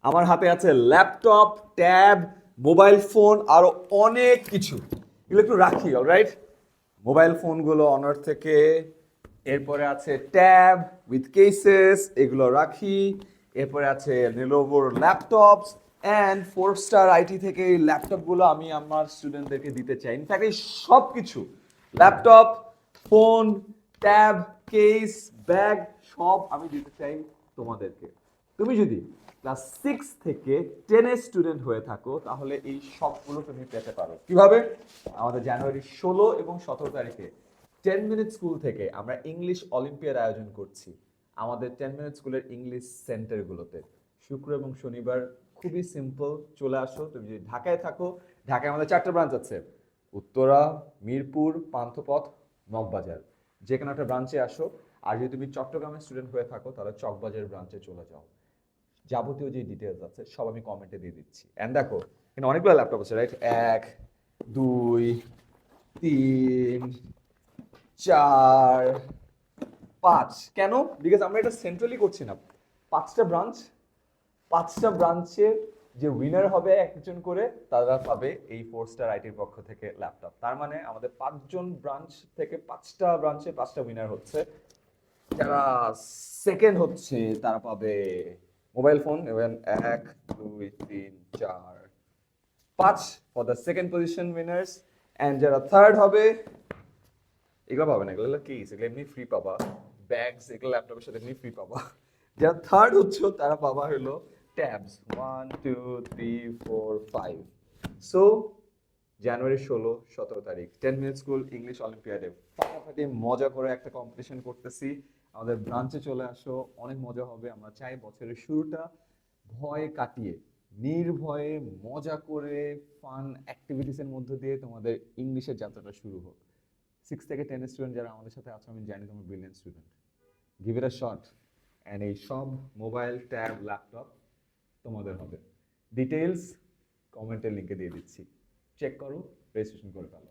আমার হাতে আছে ল্যাপটপ, ট্যাব, মোবাইল ফোন, আরো অনেক কিছু। এগুলো একটু রাখি, অলরাইট? মোবাইল ফোনগুলো অনার থেকে, এরপরে আছে ট্যাব উইথ কেসেস, এগুলো রাখি। এরপরে আছে Lenovoর ল্যাপটপস অ্যান্ড 4 স্টার আইটি থেকে এই ল্যাপটপগুলো আমি আমার স্টুডেন্টদেরকে দিতে চাই। ইনফ্যাক্ট এই সব কিছু, laptop, phone, tab, case, bag, সব আমি দিতে চাই তোমাদেরকে। তুমি যদি ক্লাস 6 থেকে 10-এর স্টুডেন্ট হয়ে থাকো তাহলে এই সবগুলো তুমি পেতে পারো। কিভাবে? আমাদের জানুয়ারি 16 এবং 17 তারিখে 10 মিনিট স্কুল থেকে আমরা ইংলিশ অলিম্পিয়াড আয়োজন করছি আমাদের 10 মিনিট স্কুলের ইংলিশ সেন্টারগুলোতে। শুক্র এবং শনিবার খুবই সিম্পল, চলে আসো। তুমি যদি ঢাকায় থাকো, ঢাকায় আমাদের 4টা ব্রাঞ্চ আছে: উত্তরা, মিরপুর, পান্থপথ, মগবাজার। যে কোনো একটা ব্রাঞ্চে আসো। আর যদি তুমি চট্টগ্রামের স্টুডেন্ট হয়ে থাকো তাহলে চকবাজার ব্রাঞ্চে চলে যাও। যাবতীয় যে ডিটেলস আছে সব আমি কমেন্টে দিয়ে দিচ্ছি। এন্ড দেখো এখানে অনেকগুলো ল্যাপটপ আছে, রাইট? 1, 2, 3, 4, 5। কেন? বিকজ আমরা এটা সেন্ট্রালি করছি না। 5টা ব্রাঞ্চ, 5টা ব্রাঞ্চের যে উইনার হবে একজন করে, তারা পাবে এই 4 স্টার আইটির পক্ষ থেকে ল্যাপটপ। তার মানে আমাদের 5জন ব্রাঞ্চ থেকে 5টা ব্রাঞ্চে 5টা উইনার হচ্ছে। যারা সেকেন্ড হচ্ছে তারা পাবে মোবাইল ফোন এবং 1, 2, 3, 4, 5 for the second position winners. And যারা থার্ড হবে এগুলো পাবে না, এগুলো কেস, এগুলো এমনি ফ্রি পাবা। ব্যাগস এগুলো ল্যাপটপের সাথে এমনি ফ্রি পাবা। যারা থার্ড হচ্ছে তারা পাবা হলো ট্যাবস 1, 2, 3, 4, 5। সো জানুয়ারি 16-17 তারিখ 10 মিনিট স্কুল ইংলিশ অলিম্পিয়াডে ফাটাফাটি মজা করে একটা কম্পিটিশন করতেছি। আমাদের ব্রাঞ্চে চলে আসো, অনেক মজা হবে। আমরা চাই বছরের শুরুটা ভয় কাটিয়ে, নির্ভয়ে, মজা করে, ফান অ্যাক্টিভিটিসের মধ্য দিয়ে তোমাদের ইংলিশের যাত্রাটা শুরু হোক। 6 থেকে 10 স্টুডেন্ট যারা আমাদের সাথে আছো, আমি জানি তোমার brilliant student. Give it a shot. And এই সব মোবাইল, ট্যাব, ল্যাপটপ তোমাদের হবে। ডিটেলস কমেন্টের লিঙ্কে দিয়ে দিচ্ছি, চেক করো, রেজিস্ট্রেশন করে ফেলো।